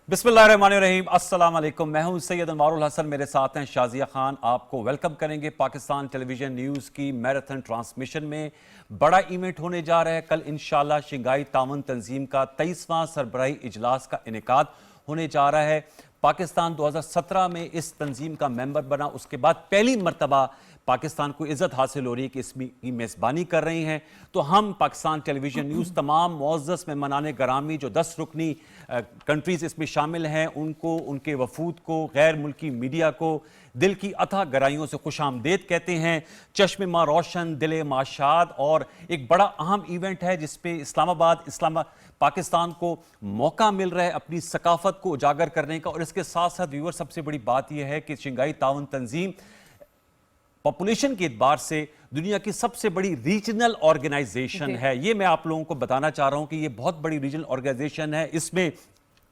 बिस्मिल्लाहिर्रहमानिर्रहीम, अस्सलाम वालेकुम। मैं हूं सैयद अनवारुल हसन, मेरे साथ हैं शाजिया खान। आपको वेलकम करेंगे पाकिस्तान टेलीविजन न्यूज़ की मैराथन ट्रांसमिशन में। बड़ा इवेंट होने जा रहा है कल इंशाल्लाह। शंघाई ताउन तंजीम का 23वां सरबराही इजलास का इनेकाद होने जा रहा है। पाकिस्तान 2017 में इस तंजीम का मेंबर बना, उसके बाद पहली मरतबा पाकिस्तान को इज्जत हासिल हो रही है कि इसकी मेज़बानी कर रही हैं। तो हम पाकिस्तान टेलीविजन न्यूज़ तमाम मुअज़्ज़ज़ मेहमानान गरामी जो 10 रुकनी कंट्रीज़ इसमें शामिल हैं उनको, उनके वफूद को, गैर मुल्की मीडिया को दिल की अथाह गहराइयों से खुशामदीद कहते हैं। चश्मे माँ रोशन, दिले माशाद, और एक बड़ा अहम इवेंट है जिसपे इस्लामाबाद पाकिस्तान को मौका मिल रहा है अपनी सकाफत को उजागर करने का। और इसके साथ साथ व्यूअर, सबसे बड़ी बात यह है कि शंघाई ताउन तंजीम पॉपुलेशन के एतबार से दुनिया की सबसे बड़ी रीजनल ऑर्गेनाइजेशन है। ये मैं आप लोगों को बताना चाह रहा हूं कि ये बहुत बड़ी रीजनल ऑर्गेनाइजेशन है। इसमें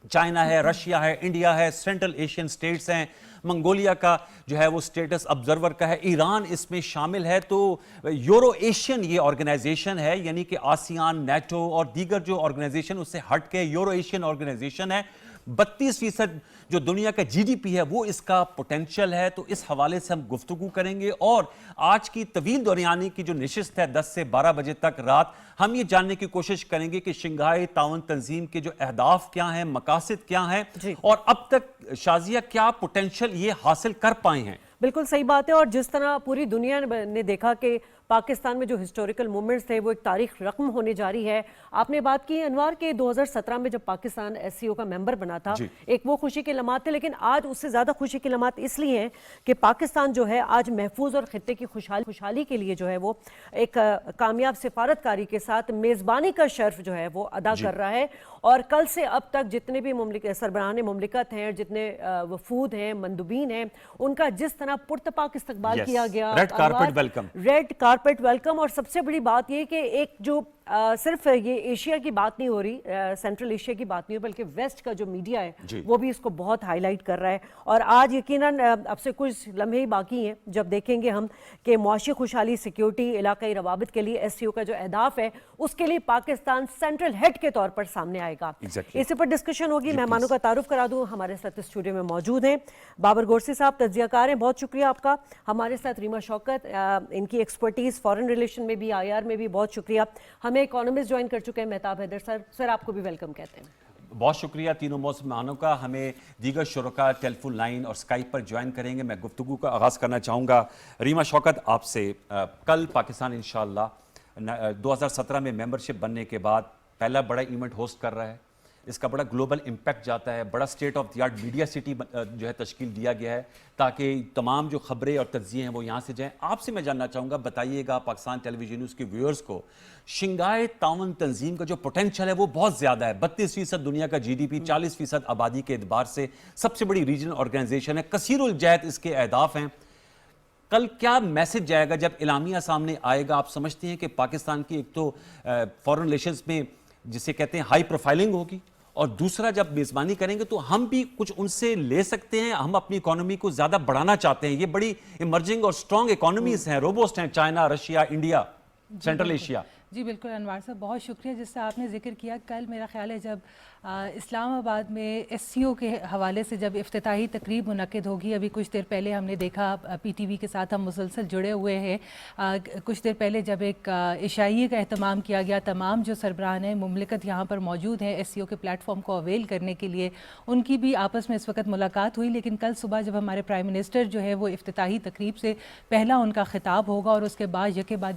चाइना है, रशिया है, इंडिया है, सेंट्रल एशियन स्टेट्स हैं, मंगोलिया का जो है वो स्टेटस ऑब्जर्वर का है, ईरान इसमें शामिल है। तो यूरो एशियन ये ऑर्गेनाइजेशन है, यानी कि आसियान, नेटो और दीगर जो ऑर्गेनाइजेशन उससे हट के यूरो एशियन ऑर्गेनाइजेशन है। 32% जो दुनिया का जीडीपी है वो इसका पोटेंशियल है। तो इस हवाले से हम गुफ्तगू करेंगे। और आज की तवील दरमियानी की जो नशिस्त है 10 से 12 बजे तक रात, हम ये जानने की कोशिश करेंगे कि शंघाई ताउन तंजीम के जो अहदाफ क्या हैं, मकासद क्या हैं, और अब तक शाजिया क्या पोटेंशियल ये हासिल कर पाए हैं। बिल्कुल सही बात है। और जिस तरह पूरी दुनिया ने देखा कि पाकिस्तान में जो हिस्टोरिकल मूवमेंट्स थे वो एक तारीख रकम होने जा रही है। आपने बात की अनवार के 2017 में जब पाकिस्तान एससीओ का मेंबर बना था, एक वो खुशी के लम्हात थे, लेकिन आज उससे ज़्यादा खुशी के लम्हात इसलिए हैं कि पाकिस्तान जो है आज महफूज और खित्ते की खुशहाली के लिए जो है वो एक कामयाब सिफारतकारी के साथ मेज़बानी का शर्फ जो है वो अदा कर रहा है। और कल से अब तक जितने भी सरबराहान मुमलिकत हैं, जितने वफूद हैं, मंदुबीन हैं, उनका जिस तरह पुरतपाक इस्तकबाल किया गया, रेड कारपेट वेलकम। और सबसे बड़ी बात ये कि एक जो सिर्फ ये एशिया की बात नहीं हो रही, सेंट्रल एशिया की बात नहीं हो, बल्कि वेस्ट का जो मीडिया है वो भी इसको बहुत हाईलाइट कर रहा है। और आज यकीनन अब से कुछ लम्हे ही बाकी हैं जब देखेंगे हम कि मुआशी खुशहाली, सिक्योरिटी, इलाकाई रवाबित के लिए एससीओ का जो अहदाफ है उसके लिए पाकिस्तान सेंट्रल हेड के तौर पर सामने आएगा। इसी पर डिस्कशन होगी। मेहमानों का तारुफ करा दूं, हमारे साथ स्टूडियो में मौजूद हैं बाबर गोरसी साहब, तज्जियाकार हैं, बहुत शुक्रिया आपका। हमारे साथ रीमा शौकत, इनकी एक्सपर्टीज फॉरेन रिलेशन में भी, IR में भी, बहुत शुक्रिया। हमें इकोनॉमिस्ट ज्वाइन कर चुके हैं मेहताब हैदर सर, आपको भी वेलकम कहते हैं। बहुत शुक्रिया तीनों मेहमानों का। हमें दीगर शुरका टेलीफोन लाइन और स्काइप पर ज्वाइन करेंगे। मैं गुफ्तगू का आगाज़ करना चाहूँगा रीमा शौकत आपसे। कल पाकिस्तान इंशाअल्लाह 2017 में मेंबरशिप बनने के बाद पहला बड़ा इवेंट होस्ट कर रहा है। इसका बड़ा ग्लोबल इम्पैक्ट जाता है। बड़ा state of the art media city जो है तश्कील दिया गया है ताकि तमाम जो खबरें और तज्जिए हैं वो यहाँ से जाएँ। आपसे मैं जानना चाहूँगा, बताइएगा पाकिस्तान टेलीविजन न्यूज़ के व्यूअर्स को, शंघाई ताउन तंजीम का जो पोटेंशियल है वो बहुत ज़्यादा है। 32% दुनिया का जीडीपी, 40% आबादी के एतबार से सबसे बड़ी रीजनल ऑर्गेनाइजेशन है। कसीरुल जहत इसके अहदाफ हैं। कल क्या मैसेज जाएगा जब इलामिया सामने आएगा? आप समझते हैं कि पाकिस्तान की एक तो फॉरेन रिलेशंस में जिसे कहते हैं हाई प्रोफाइलिंग होगी, और दूसरा जब मेज़बानी करेंगे तो हम भी कुछ उनसे ले सकते हैं। हम अपनी इकोनॉमी को ज़्यादा बढ़ाना चाहते हैं। ये बड़ी इमर्जिंग और स्ट्रॉन्ग इकोनॉमीज हैं, रोबोस्ट हैं, China, Russia, India, central Asia. जी बिल्कुल अनवार साहब, बहुत शुक्रिया जिससे आपने जिक्र किया। कल मेरा ख्याल है जब इस्लामाबाद में एससीओ के हवाले से जब इफ्तिताही तकरीब मुनक्किद होगी, अभी कुछ देर पहले हमने देखा, PTV के साथ हम मुसलसल जुड़े हुए हैं, कुछ देर पहले जब एक इशाइये का अहतमाम किया गया, तमाम जो सरबराहान मुमलिकत यहाँ पर मौजूद हैं एससीओ के प्लेटफॉर्म को अवेल करने के लिए, उनकी भी आपस में इस वक्त मुलाकात हुई। लेकिन कल सुबह जब हमारे प्राइम मिनिस्टर जो है वो इफ्तिताही तकरीब से पहला उनका खिताब होगा, और उसके बाद यके बाद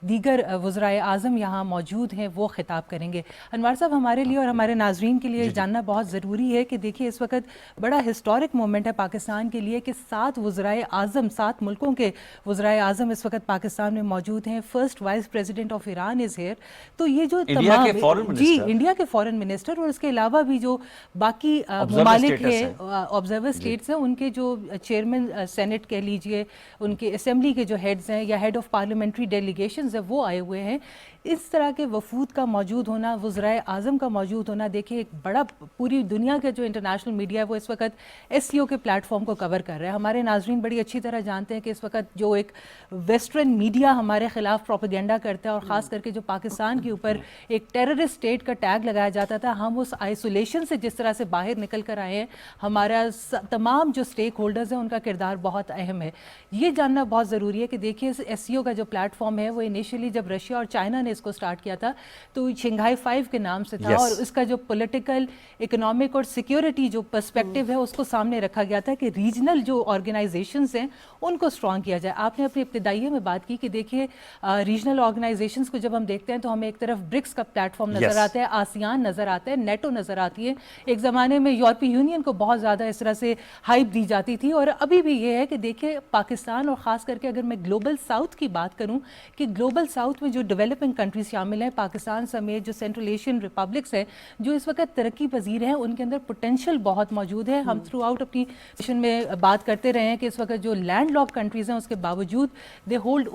दीगर वज़राए आज़म यहाँ मौजूद हैं वो खिताब करेंगे। अनवार साहब, हमारे लिए और हमारे नाज़रीन के लिए जानना बहुत ज़रूरी है कि देखिए इस वक्त बड़ा हिस्टोरिक मोमेंट है पाकिस्तान के लिए कि 7 वज़राए आज़म, 7 मुल्कों के वज़राए आज़म इस वक्त पाकिस्तान में मौजूद हैं। First vice president of Iran is here. तो ये जो इंडिया के फॉरेन मिनिस्टर और उसके अलावा भी जो बाकी ममालिक है, ऑब्जर्वर स्टेट्स हैं, उनके जो चेयरमैन सेनेट कह लीजिए, उनके असेंबली के जो हेड्स हैं या हेड ऑफ पार्लियामेंट्री डेलीगेशंस है वो आए हुए हैं। इस तरह के वफूद का मौजूद होना, वज़राए आज़म का मौजूद होना होना, देखिए एक बड़ा पूरी दुनिया का जो इंटरनेशनल मीडिया है वो इस वक्त SCO के प्लेटफॉर्म को कवर कर रहा है। हमारे नाजरीन बड़ी अच्छी तरह जानते हैं कि इस वक्त जो एक वेस्टर्न मीडिया हमारे खिलाफ प्रोपेगेंडा करता है और ख़ास करके जो पाकिस्तान के ऊपर एक टेररिस्ट स्टेट का टैग लगाया जाता था, हम उस आइसोलेशन से जिस तरह से बाहर निकल कर आए हैं, हमारा तमाम जो स्टेक होल्डर्स हैं उनका किरदार बहुत अहम है। ये जानना बहुत ज़रूरी है कि देखिए SCO का जो प्लेटफॉर्म है वो इनिशियली जब रशिया और चाइना ने इसको स्टार्ट किया था तो शंघाई 5 के नाम से था, Yes. और इसका जो पॉलिटिकल, इकोनॉमिक और सिक्योरिटी जो पर्सपेक्टिव है उसको सामने रखा गया था कि रीजनल जो ऑर्गेनाइजेशंस हैं उनको स्ट्रॉन्ग किया जाए। आपने अपनी इब्तिदाइये में बात की कि देखिए रीजनल ऑर्गेनाइजेशंस को जब हम देखते हैं तो हमें एक तरफ ब्रिक्स का प्लेटफॉर्म नज़र Yes. आता है, आसियान नज़र आता है, नेटो नज़र आती है। एक ज़माने में यूरोपीय यूनियन को बहुत ज़्यादा इस तरह से हाइप दी जाती थी, और अभी भी ये है कि देखिए पाकिस्तान, और ख़ास करके अगर मैं ग्लोबल साउथ की बात करूं कि ग्लोबल साउथ में जो डेवलपिंग कंट्रीज शामिल हैं, पाकिस्तान समेत जो सेंट्रल एशियन रिपब्लिक्स हैं जो इस वक्त तरक्की पजीर हैं, उनके अंदर पोटेंशियल बहुत मौजूद है। हम थ्रू आउट अपनी सेशन में बात करते रहे हैं कि इस वक्त जो लैंड लॉक कंट्रीज़ हैं उसके बावजूद they hold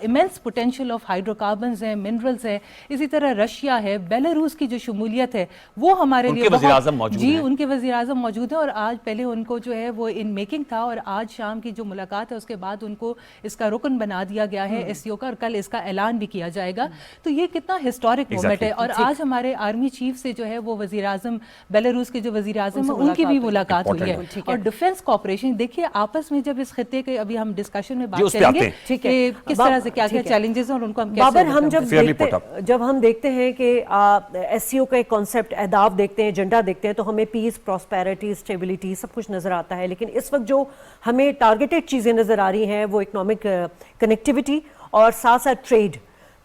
immense potential of hydrocarbons हैं, मिनरल्स हैं। इसी तरह रशिया है, बेलारूस की जो शमूलियत है वो हमारे लिए वज़ीर-ए-आज़म मौजूद जी हैं। उनके वज़ीर-ए-आज़म मौजूद हैं, और आज पहले उनको जो है वो इन मेकिंग था, और आज शाम की जो मुलाकात है उसके बाद उनको इसका रुकन बना दिया गया है SCO का, और कल इसका ऐलान भी किया जाएगा। तो ये कितना हिस्टोरिक मोमेंट है। और आज हमारे आर्मी चीफ से जो है वो वज़ीर-ए-आज़म बेलारूस के जो वज़ीर-ए-आज़म हैं उनकी भी मुलाकात हुई है। और डिफेंस कॉर्पोरेशन, देखिए आपस में जब इस खित्ते के अभी हम डिस्कशन में बात करेंगे कि किस तरह से क्या क्या चैलेंजेस हैं और उनको हम बाबर, कैसे हम overcome जब हम देखते हैं कि SCO का एक कॉन्सेप्ट, अहदाफ देखते हैं, एजेंडा देखते हैं, तो हमें पीस, प्रॉस्पेरिटी, स्टेबिलिटी सब कुछ नज़र आता है। लेकिन इस वक्त जो हमें टारगेटेड चीज़ें नज़र आ रही हैं वो इकोनॉमिक कनेक्टिविटी और साथ साथ ट्रेड।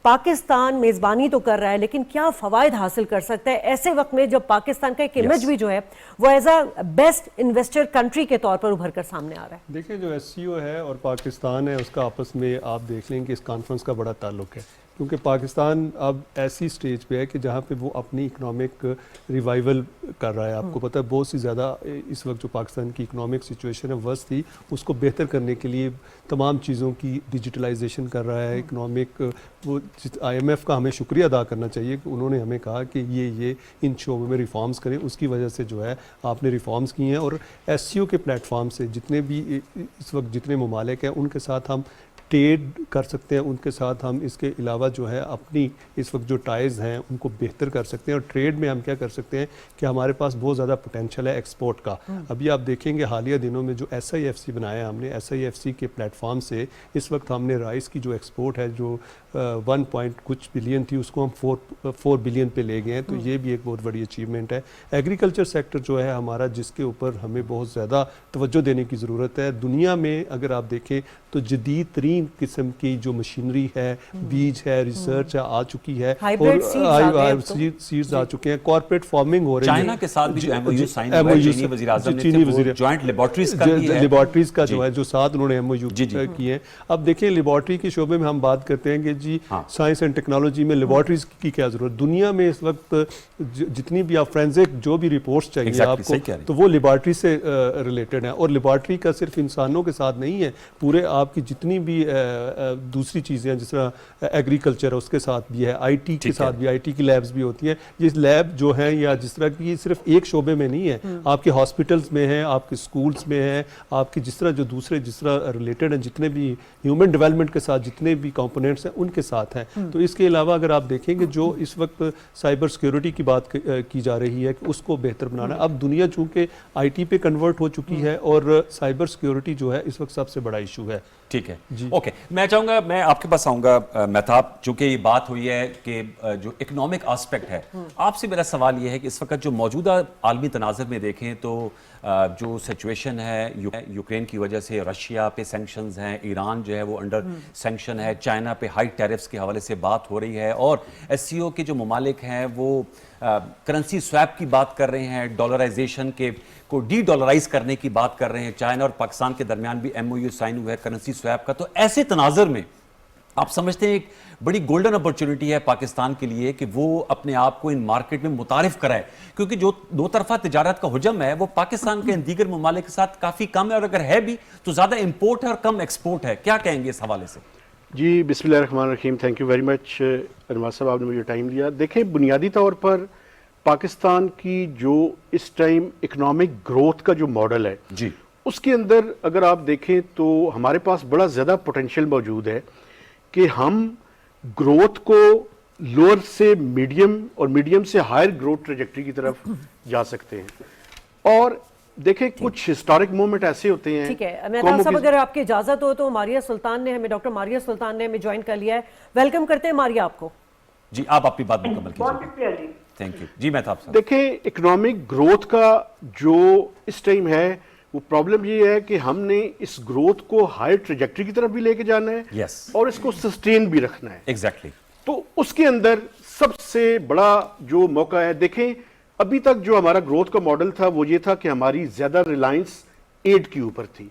पाकिस्तान मेज़बानी तो कर रहा है, लेकिन क्या फ़वाइद हासिल कर सकता है ऐसे वक्त में जब पाकिस्तान का एक इमेज भी जो है वो as a best investor country के तौर पर उभर कर सामने आ रहा है? देखिए, जो SCO है और पाकिस्तान है उसका आपस में आप देख लें कि इस कॉन्फ्रेंस का बड़ा ताल्लुक है, क्योंकि पाकिस्तान अब ऐसी स्टेज पे है कि जहाँ पे वो अपनी इकोनॉमिक रिवाइवल कर रहा है। आपको पता है बहुत सी ज़्यादा इस वक्त जो पाकिस्तान की इकोनॉमिक सिचुएशन है वर्स्ट थी, उसको बेहतर करने के लिए तमाम चीज़ों की डिजिटलाइजेशन कर रहा है। इकोनॉमिक वो IMF का हमें शुक्रिया अदा करना चाहिए कि उन्होंने हमें कहा कि ये इन शोबों में रिफॉर्म्स करें, उसकी वजह से जो है आपने रिफॉर्म्स किए हैं। और SCO के प्लेटफॉर्म से जितने भी इस वक्त जितने ममालिक हैं उनके साथ हम ट्रेड कर सकते हैं, उनके साथ हम इसके अलावा जो है अपनी इस वक्त जो टाइज़ हैं उनको बेहतर कर सकते हैं। और ट्रेड में हम क्या कर सकते हैं कि हमारे पास बहुत ज़्यादा पोटेंशियल है एक्सपोर्ट का। अभी आप देखेंगे हालिया दिनों में जो SIFC बनाया हमने, SIFC के प्लेटफॉर्म से इस वक्त हमने राइस की जो एक्सपोर्ट है जो 1 पॉइंट कुछ बिलियन थी उसको हम 4 बिलियन पे ले गए हैं। तो ये भी एक बहुत बड़ी अचीवमेंट है। एग्रीकल्चर सेक्टर जो है हमारा, जिसके ऊपर हमें बहुत ज़्यादा तवज्जो देने की ज़रूरत है। दुनिया में अगर आप देखें तो जदीद तरीन किस्म की जो मशीनरी है, बीज है, रिसर्च है आ चुकी है, हाइब्रिड सीड्स आ चुके हैं, कॉर्पोरेट फार्मिंग हो रही है। चाइना के साथ भी जो MOU साइन हुआ है, चीनी वज़ीर-ए-आज़म ने जॉइंट लेबोरेटरीज का भी है, लेबोरेटरीज का जो है जो साथ उन्होंने MOU किए हैं। अब देखिए लेबोरेटरी के शोबे में हम बात करते हैं कि जी साइंस एंड टेक्नोलॉजी में लेबोरेटरीज की क्या जरूरत। दुनिया में इस वक्त जितनी भी आप फोरेंसिक जो भी रिपोर्ट्स चाहिए आपको, तो वो लेबोरेटरी से रिलेटेड है। और लेबोरेटरी का सिर्फ इंसानों के साथ नहीं है, पूरे आपकी जितनी भी दूसरी चीज़ें हैं जिस तरह एग्रीकल्चर है उसके साथ भी है, IT के साथ भी, IT की लैब्स भी होती हैं। ये लैब जो है या जिस तरह की सिर्फ एक शोबे में नहीं है, आपके हॉस्पिटल्स में है, आपके स्कूल्स में है, आपकी जिस तरह जो दूसरे जिस तरह रिलेटेड हैं जितने भी ह्यूमन डेवलपमेंट के साथ जितने भी कंपोनेंट्स हैं उनके साथ हैं। तो इसके अलावा अगर आप देखेंगे जो इस वक्त साइबर सिक्योरिटी की बात की जा रही है कि उसको बेहतर बनाना। अब दुनिया चूँकि IT पे कन्वर्ट हो चुकी है और साइबर सिक्योरिटी जो है इस वक्त सबसे बड़ा इशू है। ठीक है, ओके, मैं चाहूँगा मैं आपके पास आऊँगा मेहताब, चूँकि ये बात हुई है कि जो इकोनॉमिक आस्पेक्ट है, आपसे मेरा सवाल ये है कि इस वक्त जो मौजूदा आलमी तनाज़र में देखें तो जो सिचुएशन है यूक्रेन की वजह से रशिया पे सैंक्शंस हैं, ईरान जो है वो अंडर सैंक्शन है, चाइना पे हाई टैरिफ्स के हवाले से बात हो रही है, और SCO के जो ममालिक हैं वो करेंसी स्वैप की बात कर रहे हैं, डॉलराइजेशन के को डी डॉलराइज करने की बात कर रहे हैं। चाइना और पाकिस्तान के दरमियान भी MOU साइन हुआ है करेंसी स्वैप का। तो ऐसे तनाज़र में आप समझते हैं एक बड़ी गोल्डन अपॉर्चुनिटी है पाकिस्तान के लिए कि वो अपने आप को इन मार्केट में मुतारिफ कराए, क्योंकि जो दो तरफा तिजारत का हुजम है वो पाकिस्तान के दीगर ममालिक के साथ काफ़ी कम है, और अगर है भी तो ज़्यादा इम्पोर्ट है और कम एक्सपोर्ट है। क्या कहेंगे इस हवाले से? जी, बिस्मिल्लाहिर्रहमानिर्रहीम, थैंक यू वेरी मच अनवार साहब, आपने मुझे टाइम दिया। देखें, बुनियादी तौर पर پاکستان کی جو اس ٹائم اکنامک گروتھ کا جو ماڈل ہے جی اس کے اندر اگر آپ دیکھیں تو ہمارے پاس بڑا زیادہ پوٹینشیل موجود ہے کہ ہم گروتھ کو لوور سے میڈیم اور میڈیم سے ہائر گروتھ ٹریجیکٹری کی طرف جا سکتے ہیں. اور دیکھیں کچھ ہسٹورک مومنٹ ایسے ہوتے ہیں. ٹھیک ہے مہتاب صاحب اگر آپ کی اجازت ہو تو ماریہ سلطان نے ہمیں ڈاکٹر ماریہ سلطان نے ہمیں جوائن کر لیا ہے. ویلکم کرتے ہیں ماریہ آپ کو. جی آپ اپنی بات مکمل کیجیے. Thank you. جی مہتاب صاحب. دیکھیں اکنامک گروتھ کا جو اس ٹائم ہے وہ پرابلم یہ ہے کہ ہم نے اس گروتھ کو ہائر ٹریجیکٹری کی طرف بھی لے کے جانا ہے Yes. اور اس کو سسٹین بھی رکھنا ہے. ایگزیکٹلی. تو اس کے اندر سب سے بڑا جو موقع ہے، دیکھیں ابھی تک جو ہمارا گروتھ کا ماڈل تھا وہ یہ تھا کہ ہماری زیادہ ریلائنس ایڈ کے اوپر تھی.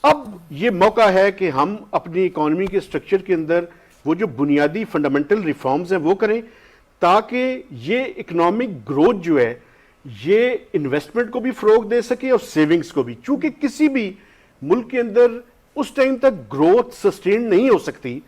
اب یہ موقع ہے کہ ہم اپنی اکانومی کے سٹرکچر کے اندر وہ جو بنیادی فنڈامنٹل ریفارمز ہیں وہ کریں تاکہ یہ اکنامک گروتھ جو ہے یہ انویسٹمنٹ کو بھی فروغ دے سکے اور سیونگز کو بھی. چونکہ کسی بھی ملک کے اندر اس ٹائم تک گروتھ سسٹین نہیں ہو سکتی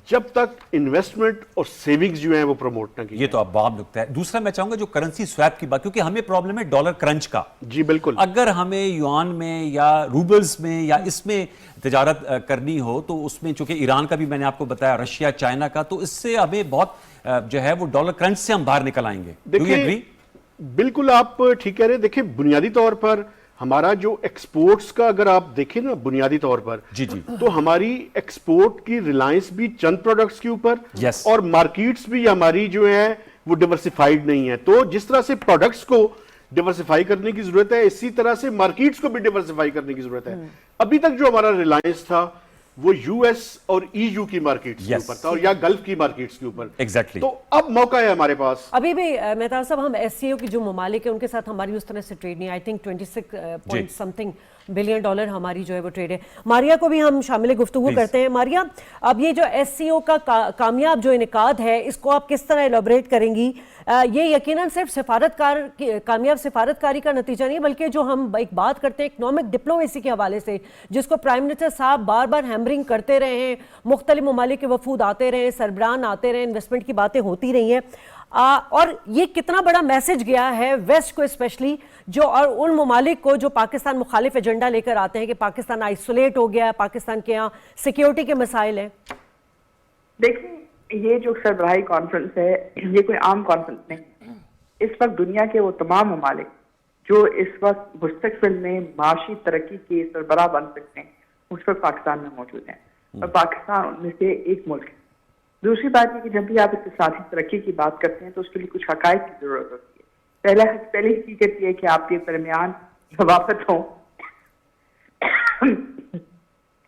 جب تک انویسٹمنٹ اور سیونگز جو ہیں وہ پروموٹ نہ کی. یہ تو اب عام نکتہ ہے. دوسرا میں چاہوں گا جو کرنسی سویپ کی بات، کیونکہ ہمیں پرابلم ہے ڈالر کرنچ کا. جی بالکل. اگر ہمیں یوان میں یا روبلز میں یا اس میں تجارت کرنی ہو تو اس میں چونکہ ایران کا بھی میں نے آپ کو بتایا، رشیا، چائنا کا، تو اس سے ہمیں بہت جو ہے وہ ڈالر کرنچ سے ہم باہر نکل آئیں گے. دیکھیں بالکل آپ ٹھیک کہہ رہے ہیں. دیکھیں بنیادی طور پر ہمارا جو ایکسپورٹس کا اگر آپ دیکھیں نا بنیادی طور پر جی جی تو ہماری ایکسپورٹ کی ریلائنس بھی چند پروڈکٹس کے اوپر Yes. اور مارکیٹس بھی ہماری جو ہیں وہ ڈیورسیفائیڈ نہیں ہے. تو جس طرح سے پروڈکٹس کو ڈیورسیفائی کرنے کی ضرورت ہے اسی طرح سے مارکیٹس کو بھی ڈیورسیفائی کرنے کی ضرورت ہے. ابھی تک جو ہمارا ریلائنس تھا وہ یو ایس اور ای یو کی مارکیٹس کے اوپر تھا اور یا گلف کی مارکیٹس کے اوپر. ایگزیکٹلی. تو اب موقع ہے ہمارے پاس. ابھی بھی مہتاب صاحب ہم ایس سی او کی جو ممالک ہیں ان کے ساتھ ہماری اس طرح سے ٹریڈ نہیں. I think 26 something billion dollar ہماری جو ہے وہ ٹریڈ ہے. ماریہ کو بھی ہم شامل گفتگو کرتے ہیں. ماریہ اب یہ جو ایس سی او کا کامیاب جو انعقاد ہے اس کو آپ کس طرح ایلابریٹ کریں گی؟ یہ یقیناً صرف کامیاب سفارتکاری کا نتیجہ نہیں بلکہ جو ہم ایک بات کرتے ہیں اکنامک ڈپلومیسی کے حوالے سے جس کو پرائم منسٹر صاحب بار بار ہیمرنگ کرتے رہے ہیں، مختلف ممالک کے وفود آتے رہے ہیں، سربراہان آتے رہے، انویسٹمنٹ کی باتیں ہوتی رہی ہیں، اور یہ کتنا بڑا میسج گیا ہے ویسٹ کو اسپیشلی جو اور ان ممالک کو جو پاکستان مخالف ایجنڈا لے کر آتے ہیں کہ پاکستان آئسولیٹ ہو گیا ہے، پاکستان کے یہاں سیکیورٹی کے مسائل ہیں. دیکھیں یہ جو سربراہی کانفرنس ہے یہ کوئی عام کانفرنس نہیں. اس وقت دنیا کے وہ تمام ممالک جو اس وقت مستقبل میں معاشی ترقی کے سربراہ بن سکتے ہیں اس وقت پاکستان میں موجود ہیں اور پاکستان ان میں سے ایک ملک ہے. دوسری بات یہ کہ جب بھی آپ اقتصادی ترقی کی بات کرتے ہیں تو اس کے لیے کچھ حقائق کی ضرورت ہوتی ہے. پہلی حقیقت یہ ہے کہ آپ کے درمیان ضوابط ہوں،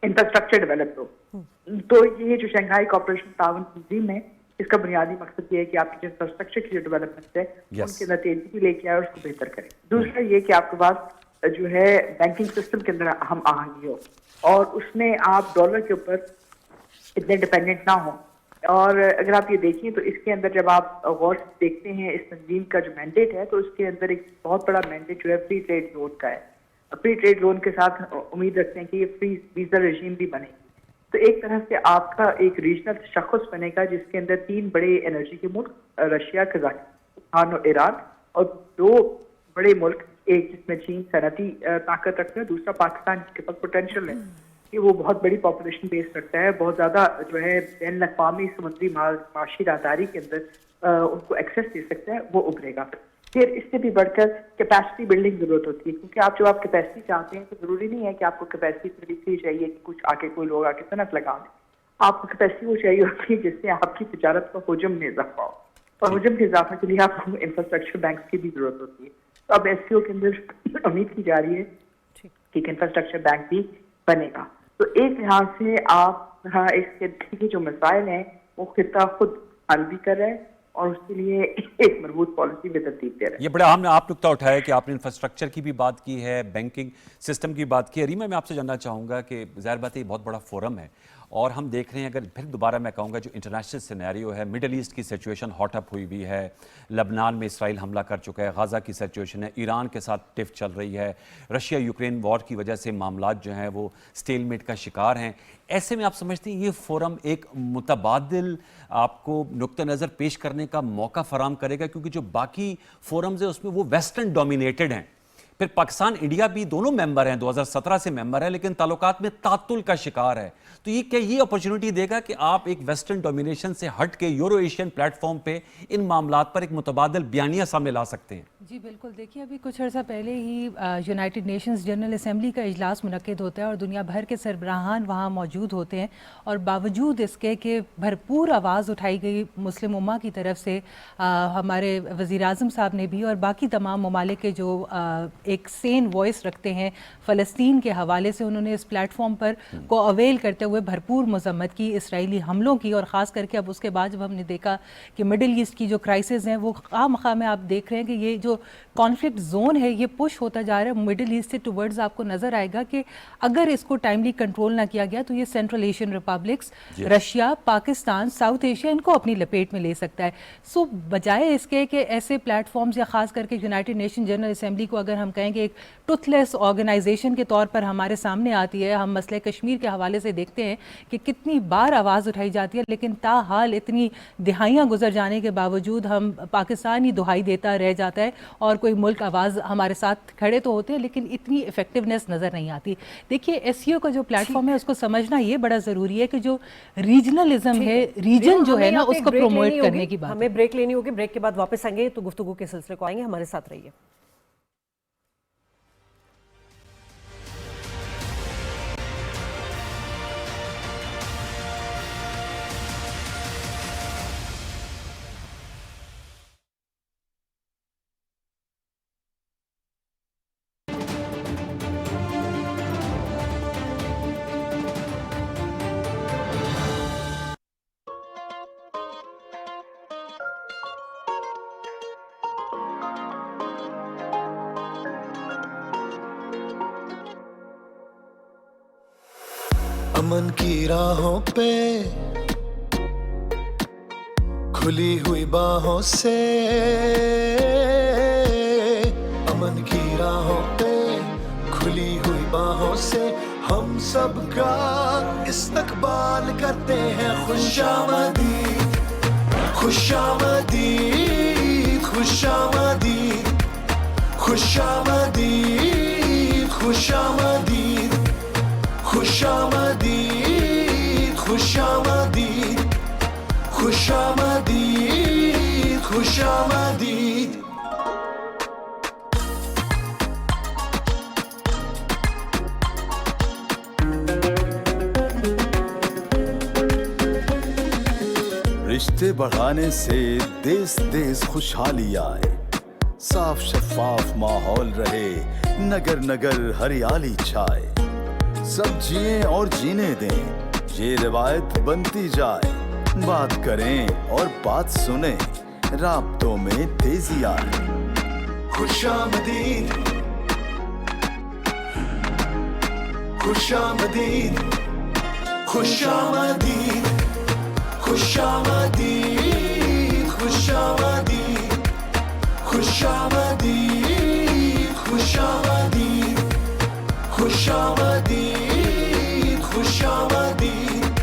انفراسٹرکچر ڈیولپ ہو. تو یہ جو شنگھائی کوآپریشن تعاون تنظیم ہے اس کا بنیادی مقصد یہ ہے کہ آپ کی جو انفراسٹرکچر کی جو ڈیولپمنٹ ہے ان کے نتیجے بھی لے کے آئے اور اس کو بہتر کریں. دوسرا یہ کہ آپ کے پاس جو ہے بینکنگ سسٹم کے اندر ہم آہنگی ہو اور اس میں آپ ڈالر کے اوپر اتنے ڈیپینڈنٹ نہ ہوں. اور اگر آپ یہ دیکھیں تو اس کے اندر جب آپ غور سے دیکھتے ہیں اس تنظیم کا جو مینڈیٹ ہے تو اس کے اندر ایک بہت بڑا مینڈیٹ جو ہے فری ٹریڈ زون کا ہے. فری ٹریڈ زون کے ساتھ امید رکھتے ہیں کہ یہ فری ویزا رجیم بھی بنے گی. تو ایک طرح سے آپ کا ایک ریجنل تشخص بنے گا جس کے اندر 3 بڑے انرجی کے ملک رشیا، قزاقستان اور ایران، اور 2 بڑے ملک، ایک جس میں چین صنعتی طاقت رکھتا ہے، دوسرا پاکستان جس کے پاس پوٹینشیل ہے کہ وہ بہت بڑی پاپولیشن بیس رکھتا ہے، بہت زیادہ جو ہے بین الاقوامی سمندری معاشی راہداری کے اندر ان کو ایکسیس دے سکتا ہے، وہ ابھرے گا. پھر اس سے بھی بڑھ کر کیپیسٹی بلڈنگ ضرورت ہوتی ہے کیونکہ آپ جب آپ کیپیسٹی چاہتے ہیں تو ضروری نہیں ہے کہ آپ کو کیپیسٹی صرف اس لیے چاہیے کہ کچھ آ کے کوئی لوگ آ کے صنعت لگا دیں. آپ کو کیپیسٹی وہ چاہیے ہوتی ہے جس سے آپ کی تجارت کا حجم میں اضافہ ہو اور حجم کے اضافے کے لیے آپ کو انفراسٹرکچر بینکس کی بھی ضرورت ہوتی ہے. تو اب ایس سی او کے اندر امید کی جا رہی ہے کہ ایک انفراسٹرکچر بینک بھی بنے گا. تو ایک لحاظ سے آپ اس خطے کے جو مسائل ہیں وہ خطہ خود حل بھی کر رہے ہیں اور اس کے لیے ایک مربوط پالیسی میں ترتیب دے رہے ہیں. یہ بڑا ہم نے آپ نکتہ اٹھایا کہ آپ نے انفراسٹرکچر کی بھی بات کی ہے، بینکنگ سسٹم کی بات کی ہے. ریما میں آپ سے جاننا چاہوں گا کہ ظاہر بات ہے یہ بہت بڑا فورم ہے اور ہم دیکھ رہے ہیں, اگر پھر دوبارہ میں کہوں گا جو انٹرنیشنل سینیریو ہے, مڈل ایسٹ کی سچویشن ہاٹ اپ ہوئی ہوئی ہے, لبنان میں اسرائیل حملہ کر چکا ہے, غزہ کی سچویشن ہے, ایران کے ساتھ ٹف چل رہی ہے, رشیا یوکرین وار کی وجہ سے معاملات جو ہیں وہ سٹیل میٹ کا شکار ہیں. ایسے میں آپ سمجھتے ہیں یہ فورم ایک متبادل آپ کو نقطہ نظر پیش کرنے کا موقع فراہم کرے گا, کیونکہ جو باقی فورمز ہیں اس میں وہ ویسٹرن ڈومینیٹڈ ہیں. پھر پاکستان انڈیا بھی دونوں ممبر ہیں, 2017 سے ممبر ہے, لیکن تعلقات میں تعطل کا شکار ہے. تو یہ کیا یہ اپرچونٹی دے گا کہ آپ ایک ویسٹرن ڈومینیشن سے ہٹ کے یورو ایشین پلیٹ فارم پہ ان معاملات پر ایک متبادل بیانیہ سامنے لا سکتے ہیں؟ جی بالکل, دیکھیے ابھی کچھ عرصہ پہلے ہی یونائٹڈ نیشنز جنرل اسمبلی کا اجلاس منعقد ہوتا ہے اور دنیا بھر کے سربراہان وہاں موجود ہوتے ہیں, اور باوجود اس کے کہ بھرپور آواز اٹھائی گئی مسلم امہ کی طرف سے, ہمارے وزیر اعظم صاحب نے بھی اور باقی تمام ممالک کے جو ایک سین وائس رکھتے ہیں فلسطین کے حوالے سے, انہوں نے اس پلیٹ فارم پر کو اویل کرتے ہوئے بھرپور مذمت کی اسرائیلی حملوں کی. اور خاص کر کے اب اس کے بعد جب ہم نے دیکھا کہ مڈل ایسٹ کی جو کرائسز ہیں وہ خواہ مخواہ میں آپ دیکھ رہے ہیں کہ یہ جو کانفلکٹ زون ہے یہ پش ہوتا جا رہا ہے مڈل ایسٹ سے ٹورڈز. آپ کو نظر آئے گا کہ اگر اس کو ٹائملی کنٹرول نہ کیا گیا تو یہ central Asian republics, Russia, Pakistan, south Asia ان کو اپنی لپیٹ میں لے سکتا ہے. سو بجائے اس کے کہ ایسے پلیٹ فارمز یا خاص کر کے یونائٹڈ نیشن جنرل اسمبلی کو اگر ہم کہیں کہ ایک ٹوتھ لیس آرگنائزیشن کے طور پر ہمارے سامنے آتی ہے, ہم مسئلہ کشمیر کے حوالے سے دیکھتے ہیں کہ کتنی بار آواز اٹھائی جاتی ہے, لیکن تاحال اتنی دہائیاں گزر جانے کے باوجود ہم پاکستان ہی دہائی دیتا رہ جاتا ہے, اور کوئی ملک آواز ہمارے ساتھ کھڑے تو ہوتے ہیں لیکن اتنی افیکٹونیس نظر نہیں آتی. دیکھیے ایس سی او کا جو پلیٹ فارم ہے اس کو سمجھنا یہ بڑا ضروری ہے کہ جو ریجنلزم ہے, ریجن جو ہے نا اس کو پروموٹ کرنے کی بات. ہمیں بریک لینی ہوگی, بریک کے بعد واپس آئیں گے تو گفتگو کے سلسلے کو آئیں گے, ہمارے ساتھ رہیے. امن کی راہوں پہ کھلی ہوئی باہوں سے, امن کی راہوں پہ کھلی ہوئی باہوں سے ہم سب کا استقبال کرتے ہیں. خوش آمدید, خوش آمدید, خوش آمدید, خوش آمدید, خوش آمدید, خوش آمدید, خوش آمدید, خوش آمدید, خوش آمدید. رشتے بڑھانے سے دیس دیس خوشحالی آئے, صاف شفاف ماحول رہے, نگر نگر ہریالی چھائے, سب جئیں اور جینے دیں, یہ روایت بنتی جائے, بات کریں اور بات سنیں, رابطوں میں تیزی آئے. خوش آمدید, خوش آمدید, خوش آمدید, خوش آمدید, خوش آمدید, خوش آمدید, خوش آمدید, خوش آمدید, خوش آمدید,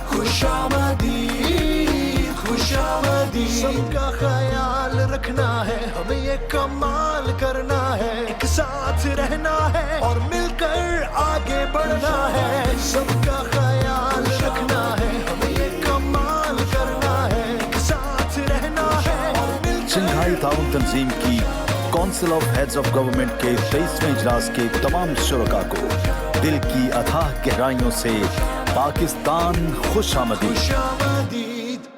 خوش آمدید, خوش آمدید. سب کا خیال رکھنا ہے, ہمیں یہ کمال کرنا ہے, ایک ساتھ رہنا ہے اور مل کر آگے بڑھنا ہے. سب کا خیال رکھنا ہے, ہمیں یہ کمال کرنا ہے, ایک ساتھ رہنا ہے اور مل کر. شنگھائی تعاون تنظیم کی council of heads of government کے 23ویں اجلاس کے تمام شرکاء کو دل کی اتھاہ گہرائیوں سے پاکستان خوش آمدید. خوش آمدید.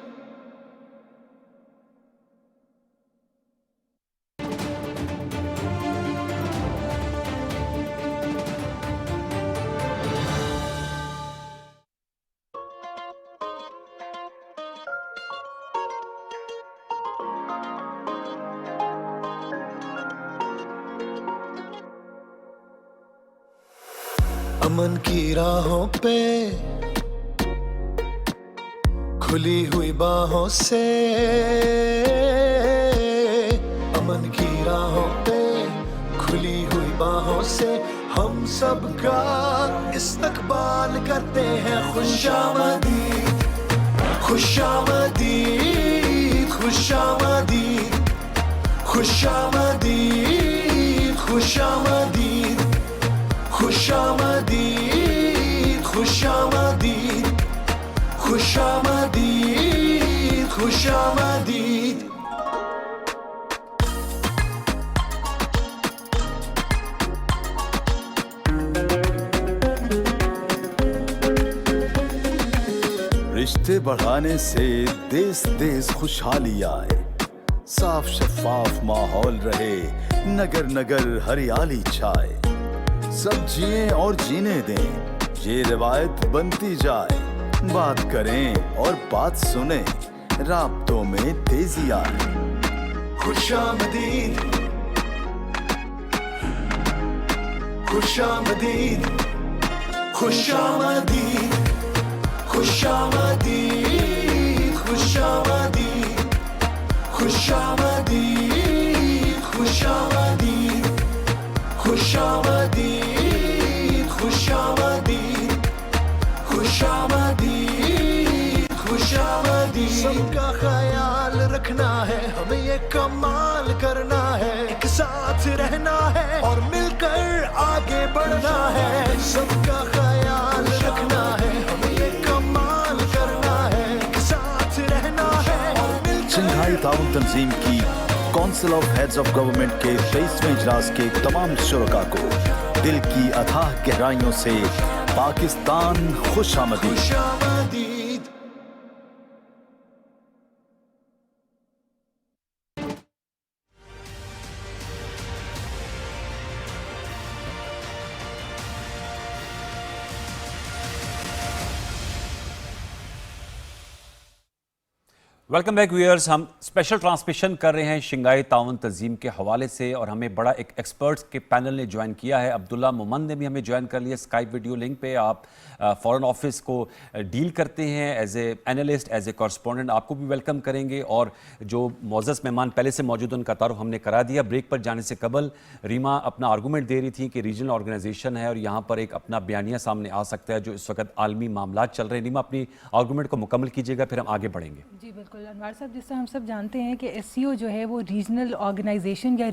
امن کی راہوں پہ खुली हुई बाहों से अमन की राहों पे खुली हुई बाहों से हम सबका इस्तकबाल करते हैं खुशामदीद खुशामदीद खुशामदीद खुशामदीद खुशामदीद खुशामदीद खुशामदीद खुशामदीद खुशामदीद रिश्ते बढ़ाने से देश देश खुशहाली आए, साफ शफाफ माहौल रहे, नगर नगर हरियाली छाए, सब जिए और जीने दें, ये रिवायत बनती जाए, बात करें और बात सुने, राब्तों में तेजी आए। खुशामदीद खुशामदीद खुशामदीद खुशामदीद खुशामदीद खुशामदीद खुशामदीद खुशामदीद खुशामदीद खुशामदीद खुशामदीद सबका ख्याल रखना है, हमें ये कमाल करना है, एक साथ रहना है और मिलकर आगे बढ़ना है। सबका ख्याल रखना है, हमें ये कमाल करना है, एक साथ रहना है और मिलकर। शंघाई ताउन तंजीम की council of heads of government के 23वें इजलास के तमाम शुरका को दिल की अथाह गहराइयों से पाकिस्तान खुशामदीद। खुशामदीद वेलकम बैक व्यूअर्स। हम स्पेशल ट्रांसमिशन कर रहे हैं शंघाई ताउन तंजीम के हवाले से और हमें बड़ा एक एक्सपर्ट्स के पैनल ने ज्वाइन किया है। अब्दुल्ला मोमन ने भी हमें ज्वाइन कर लिया स्काइप वीडियो लिंक पे। आप फॉरेन ऑफिस को डील करते हैं as a analyst, as a correspondent, आपको भी वेलकम करेंगे। और जो मोअज़्ज़ज़ मेहमान पहले से मौजूद हैं उनका तारुफ हमने करा दिया। ब्रेक पर जाने से कबल रीमा अपना आर्गूमेंट दे रही थी कि रीजनल ऑर्गेनाइजेशन है और यहाँ पर एक अपना बयानिया सामने आ सकता है जो इस वक्त आलमी मामला चल रहे हैं। रीमा अपनी आर्गूमेंट को मुकम्मल कीजिएगा, फिर हम आगे बढ़ेंगे। जी बिल्कुल अनवार साहब, जिससे हम सब जानते हैं कि एससीओ जो है वो रीजनल ऑर्गेनाइजेशन या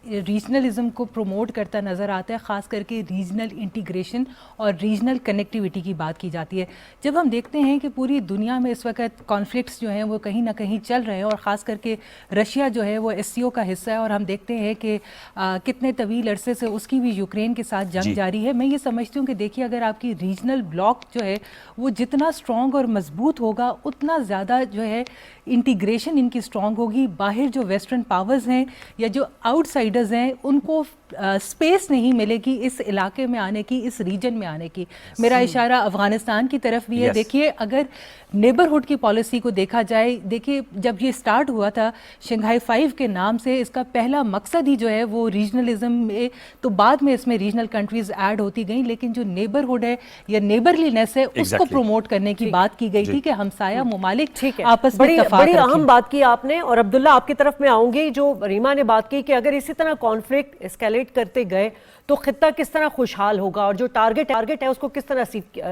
रीजनलिज्म को प्रमोट करता नज़र आता है, ख़ास करके रीजनल इंटीग्रेशन और रीजनल कनेक्टिविटी की बात की जाती है। जब हम देखते हैं कि पूरी दुनिया में इस वक्त कॉन्फ्लिक्ट्स जो हैं वो कहीं ना कहीं चल रहे हैं और ख़ास करके रशिया जो है वो एससीओ का हिस्सा है और हम देखते हैं कि कितने तवील अरसे से उसकी भी यूक्रेन के साथ जंग जारी है। मैं ये समझती हूँ कि देखिए अगर आपकी रीजनल ब्लॉक जो है वो जितना स्ट्रॉन्ग और मजबूत होगा उतना ज़्यादा जो है इंटीग्रेशन इनकी स्ट्रॉन्ग होगी। बाहर जो वेस्टर्न पावर्स हैं या जो आउटसाइडर्स हैं उनको स्पेस नहीं मिलेगी इस इलाके में आने की, इस रीजन में आने की। मेरा इशारा अफगानिस्तान की तरफ भी है। देखिए अगर नेबरहुड की पॉलिसी को देखा जाए, देखिए जब ये स्टार्ट हुआ था शंघाई 5 के नाम से, इसका पहला मकसद ही जो है वो रीजनलिज्म में, तो बाद में इसमें रीजनल कंट्रीज ऐड होती गई, लेकिन जो नेबरहुड है या नेबरलीनेस है उसको प्रमोट करने की बात की गई थी कि हमसाया मुमालिक आपस में बड़ी अहम बात की आपने। और अब्दुल्ला आपकी तरफ में आऊंगी। जो रीमा ने बात की कि अगर इसी तरह कॉन्फ्लिक्ट एस्केलेट करते गए तो खित्ता किस तरह खुशहाल होगा और जो टारगेट है उसको किस तरह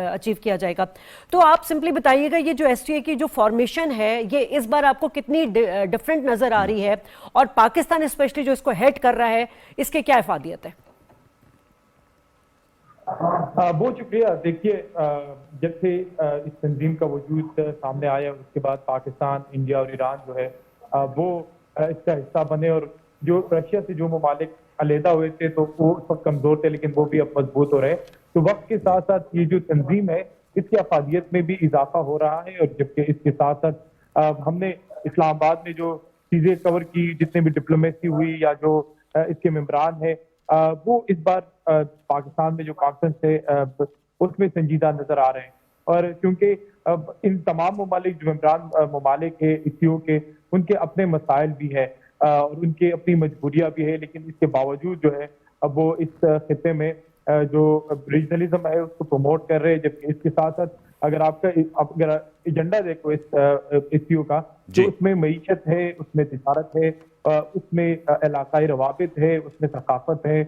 अचीव किया जाएगा। तो आप सिंपली बताइएगा ये जो एसटीए की जो फॉर्मेशन है ये इस बार आपको कितनी डिफरेंट नजर आ रही है और पाकिस्तान स्पेशली जो इसको हेड कर रहा है इसके क्या इफादियत है? बहुत शुक्रिया। देखिए जब से इस तंजीम का वजूद सामने आया उसके बाद पाकिस्तान, इंडिया और ईरान जो है वो इसका हिस्सा बने और जो रशिया से जो ममालिक अलहदा हुए थे तो वो उस वक्त कमजोर थे लेकिन वो भी अब मजबूत हो रहे हैं। तो वक्त के साथ साथ ये जो तंजीम है इसकी अफादियत में भी इजाफा हो रहा है। और जबकि इसके साथ साथ हमने इस्लामाबाद में जो चीजें कवर की, जितने भी डिप्लोमेसी हुई या जो इसके मेंबरान है वो इस बार पाकिस्तान में जो कॉन्फ्रेंस है उसमें संजीदा नजर आ रहे हैं। और क्योंकि इन तमाम ममालिक जो मेंबरान ममालिक है एससीओ के, उनके अपने मसाइल भी है और उनकी अपनी मजबूरियां भी है, लेकिन इसके बावजूद जो है अब वो इस खिते में जो रीजनलिज्म है उसको प्रमोट कर रहे हैं। जबकि इसके साथ साथ अगर अगर एजेंडा देखो इस एससीओ का, तो उसमें मईशत है, उसमें तिजारत है, उसमें इलाकाई रवाबित है, उसमें सकाफत है,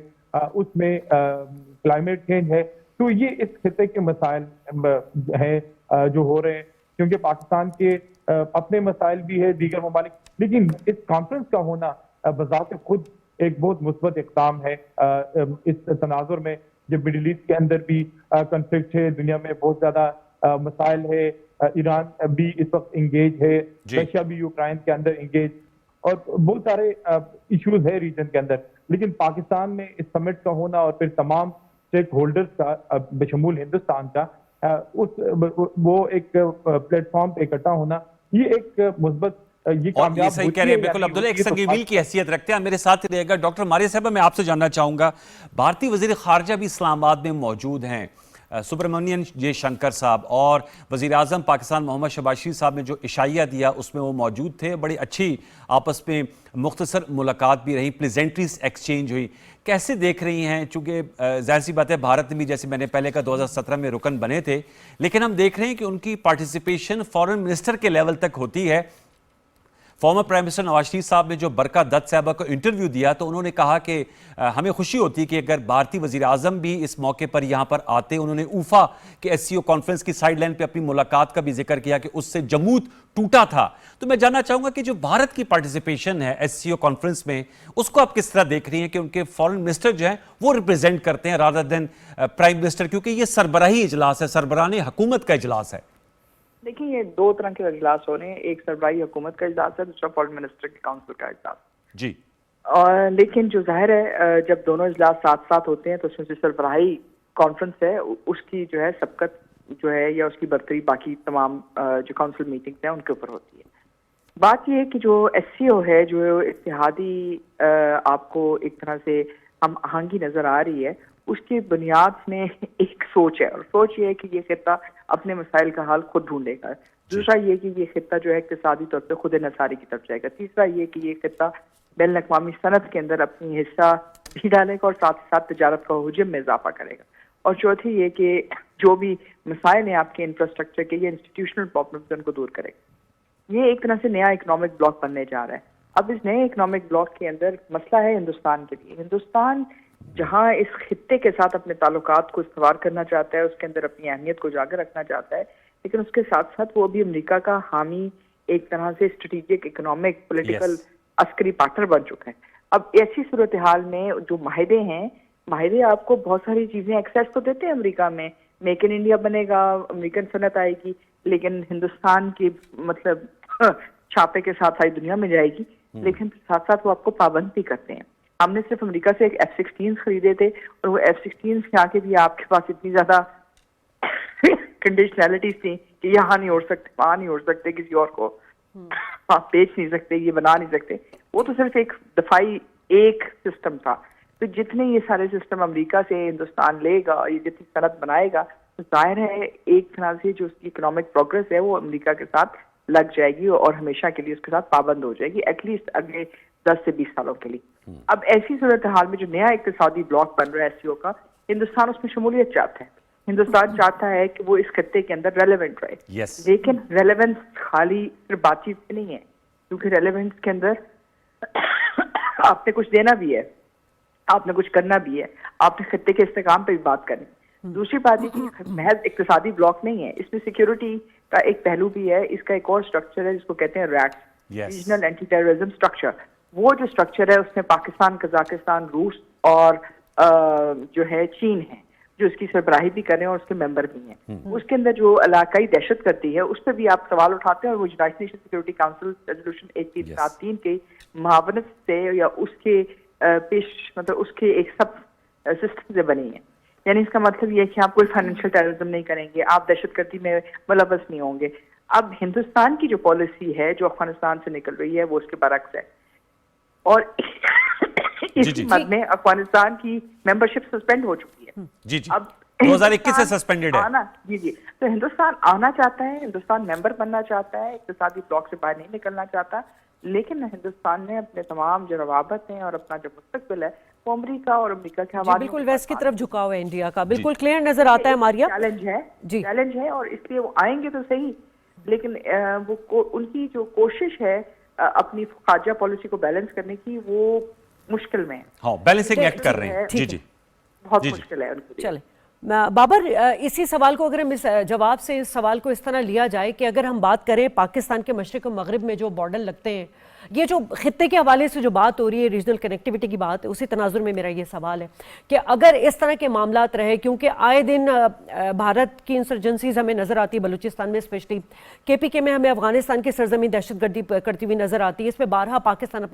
उसमें क्लाइमेट चेंज है। तो ये इस खिते के मसाइल हैं जो हो रहे हैं, क्योंकि पाकिस्तान के अपने मसाइल भी है, दीगर ममालिक, लेकिन इस कॉन्फ्रेंस का होना बजाते खुद एक बहुत मुस्बत इक़दाम है इस तनाजुर में, जब मिडिल ईस्ट के अंदर भी कॉन्फ्लिक्ट है, दुनिया में बहुत ज्यादा मसाइल है, ईरान भी इस वक्त इंगेज है, रशिया भी यूक्रेन के अंदर इंगेज, और बहुत सारे इश्यूज है रीजन के अंदर। लेकिन पाकिस्तान में इस समिट का होना और फिर तमाम स्टेक होल्डर्स का बशमूल हिंदुस्तान का वो एक प्लेटफॉर्म पे इकट्ठा होना, ये एक मुस्बत ये और ये सही कह रहे हैं बिल्कुल अब्दुल्ला, एक संगीवील की हैसियत रखते हैं। मेरे साथ रहेगा डॉक्टर मारिया साहब। मैं आपसे जानना चाहूंगा, भारतीय वजीर खारजा भी इस्लामाबाद में मौजूद हैं, सुब्रमण्यम जे शंकर साहब, और वज़ीर आज़म पाकिस्तान मोहम्मद शहबाज शरीफ साहब ने जो इशाइया दिया उसमें वो मौजूद थे। बड़ी अच्छी आपस में मुख्तसर मुलाकात भी रही, प्लेजेंट्रीज एक्सचेंज हुई। कैसे देख रही हैं, चूँकि ज़ाहिर सी बात है भारत में भी, जैसे मैंने पहले का 2017 में रुकन बने थे, लेकिन हम देख रहे हैं कि उनकी पार्टिसिपेशन फॉरेन मिनिस्टर के लेवल तक होती है। Former prime minister Nawaz Sharif साहब ने जो बरका दत्त साहबा को इंटरव्यू दिया तो उन्होंने कहा कि हमें खुशी होती कि अगर भारतीय वज़ीर आज़म भी इस मौके पर यहाँ पर आते। उन्होंने ऊफा के एससीओ कॉन्फ्रेंस की साइड लाइन पर अपनी मुलाकात का भी जिक्र किया कि उससे जमूत टूटा था। तो मैं जानना चाहूँगा कि जो भारत की पार्टिसिपेशन है एससीओ कॉन्फ्रेंस में, उसको आप किस तरह देख रही हैं कि उनके फॉरेन मिनिस्टर जो हैं वो रिप्रेजेंट करते हैं रादर देन प्राइम मिनिस्टर, क्योंकि ये सरबराही इजलास है, सरबराही हुकूमत का इजलास है। देखिए, ये दो तरह के इजलास हो रहे हैं, एक सरबराही हुकूमत का इजलास है, दूसरा फॉरेन मिनिस्टर की काउंसिल का इजलास जी। और लेकिन जो जाहिर है जब दोनों इजलास साथ साथ होते हैं तो उसमें जो सरबराही कॉन्फ्रेंस है उसकी जो है सबकत जो है या उसकी बरतरी बाकी तमाम जो काउंसिल मीटिंग्स हैं उनके ऊपर होती है। बात ये है कि जो एससीओ है, जो इत्तेहादी आपको एक तरह से हम आहंगी नजर आ रही है, उसकी बुनियाद में एक सोच है, और सोच ये है कि ये खित्ता अपने मसाइल का हाल खुद ढूंढेगा। दूसरा ये कि ये खित्ता जो है इक्तिसादी तौर पर खुद नसारी की तरफ जाएगा। तीसरा ये कि ये खित्ता बैन अक़वामी सनत के अंदर अपनी हिस्सा भी डालेगा और साथ ही साथ तिजारत का हुजम में इजाफा करेगा। और चौथी ये कि जो भी मसाइल हैं आपके इंफ्रास्ट्रक्चर के, ये इंस्टीट्यूशनल प्रॉब्लम्स उनको दूर करेगा। ये एक तरह से नया इकोनॉमिक ब्लॉक बनने जा रहा है। अब इस नए इकोनॉमिक ब्लॉक के अंदर मसला है हिंदुस्तान के लिए। हिंदुस्तान जहां इस खित्ते के साथ अपने ताल्लुकात को इस्तवार करना चाहता है, उसके अंदर अपनी अहमियत को उजागर रखना चाहता है, लेकिन उसके साथ साथ वो अभी अमेरिका का हामी एक तरह से strategic, economic, political, Askari partner बन चुका है। अब ऐसी सूरत हाल में जो माहिदे हैं, माहिदे आपको बहुत सारी चीजें एक्सेस तो देते हैं अमेरिका में, मेक इन इंडिया बनेगा, अमेरिकन सनत आएगी, लेकिन हिंदुस्तान की मतलब छापे के साथ सारी दुनिया में जाएगी, लेकिन साथ साथ वो आपको पाबंद भी करते हैं। हमने सिर्फ अमेरिका से एक F-16 खरीदे थे और वो F-16 के आके भी आपके पास इतनी ज्यादा कंडीशनैलिटीज थी कि यहाँ नहीं उड़ सकते, वहां नहीं उड़ सकते, किसी और को आप बेच नहीं सकते, ये बना नहीं सकते। वो तो सिर्फ एक दफाई एक सिस्टम था। तो जितने ये सारे सिस्टम अमेरिका से हिंदुस्तान लेगा, ये जितनी सनत बनाएगा, तो जाहिर है एक तरह से जो उसकी इकोनॉमिक प्रोग्रेस है वो अमेरिका के साथ लग जाएगी और हमेशा के लिए उसके साथ पाबंद हो जाएगी, एटलीस्ट अगले 10 से 20 सालों के लिए। अब ऐसी सूरत हाल में जो नया इक्तिसादी ब्लॉक बन रहा है एससीओ का, हिंदुस्तान उसमें शमूलियत चाहता है। हिंदुस्तान चाहता है कि वो इस खत्ते के अंदर रेलेवेंट रहे। लेकिन रेलेवेंस खाली सिर्फ बातचीत से नहीं है, क्योंकि रेलेवेंस के अंदर आपने कुछ देना भी है, आपने कुछ करना भी है, आपने खत्ते के इस्तेकाम पे भी बात करनी। दूसरी बात ये कि महज इक्तिसादी ब्लॉक नहीं है, इसमें सिक्योरिटी का एक पहलू भी है। इसका एक और स्ट्रक्चर है जिसको कहते हैं RATS, regional anti terrorism structure. वो जो स्ट्रक्चर है उसमें पाकिस्तान, कजाकिस्तान, रूस और जो है चीन है जो इसकी सरबराही भी कर रहे हैं और उसके मेंबर भी हैं। उसके अंदर जो इलाकाई दहशत करती है उस पर भी आप सवाल उठाते हैं, और वो United nation security council resolution 1373 के मुआवनत से या उसके मतलब उसके एक सब सिस्टम से बनी है। यानी इसका मतलब ये है कि आप कोई फाइनेंशियल टेररिज्म नहीं करेंगे, आप दहशतगर्दी में मुलव्वस नहीं होंगे। अब हिंदुस्तान की जो पॉलिसी है जो अफगानिस्तान से निकल रही है वो उसके बरक्स है, और इस मद में अफगानिस्तान की मेंबरशिप सस्पेंड हो चुकी है। जी। अब 2021 से सस्पेंडेड है। जी। तो हिंदुस्तान आना चाहता है, हिंदुस्तान मेंबर बनना चाहता है, इक्तिसादी ब्लॉक से बाहर नहीं निकलना चाहता, لیکن ہندوستان نے اپنے تمام جو روابط ہیں اور اپنا جو مستقبل ہے وہ امریکہ اور امریکہ کے جی حوالے بالکل ویسٹ کی طرف جھکاؤ ہے انڈیا کا، بالکل کلیئر نظر آتا ہے ماریا چیلنج ہے جی چیلنج ہے، اور اس لیے وہ آئیں گے تو صحیح، لیکن وہ ان کی جو کوشش ہے اپنی خارجہ پالیسی کو بیلنس کرنے کی وہ مشکل میں ہے، ہاں بیلنسنگ ایکٹ کر رہے ہیں. جی جی بہت مشکل ہے ان کے لیے. چلیں بابر، اسی سوال کو اگر ہم اس جواب سے اس سوال کو اس طرح لیا جائے کہ اگر ہم بات کریں پاکستان کے مشرق و مغرب میں جو بارڈر لگتے ہیں، یہ جو خطے کے حوالے سے جو بات ہو رہی ہے ریجنل کنیکٹیوٹی کی بات، اسی تناظر میں میرا یہ سوال ہے کہ اگر اس طرح کے معاملات رہے، کیونکہ آئے دن بھارت کی انسرجنسیز ہمیں نظر آتی ہے، بلوچستان میں اسپیشلی KPK میں ہمیں افغانستان کی سرزمین دہشت گردی کرتی ہوئی نظر آتی ہے، اس پہ بارہا پاکستان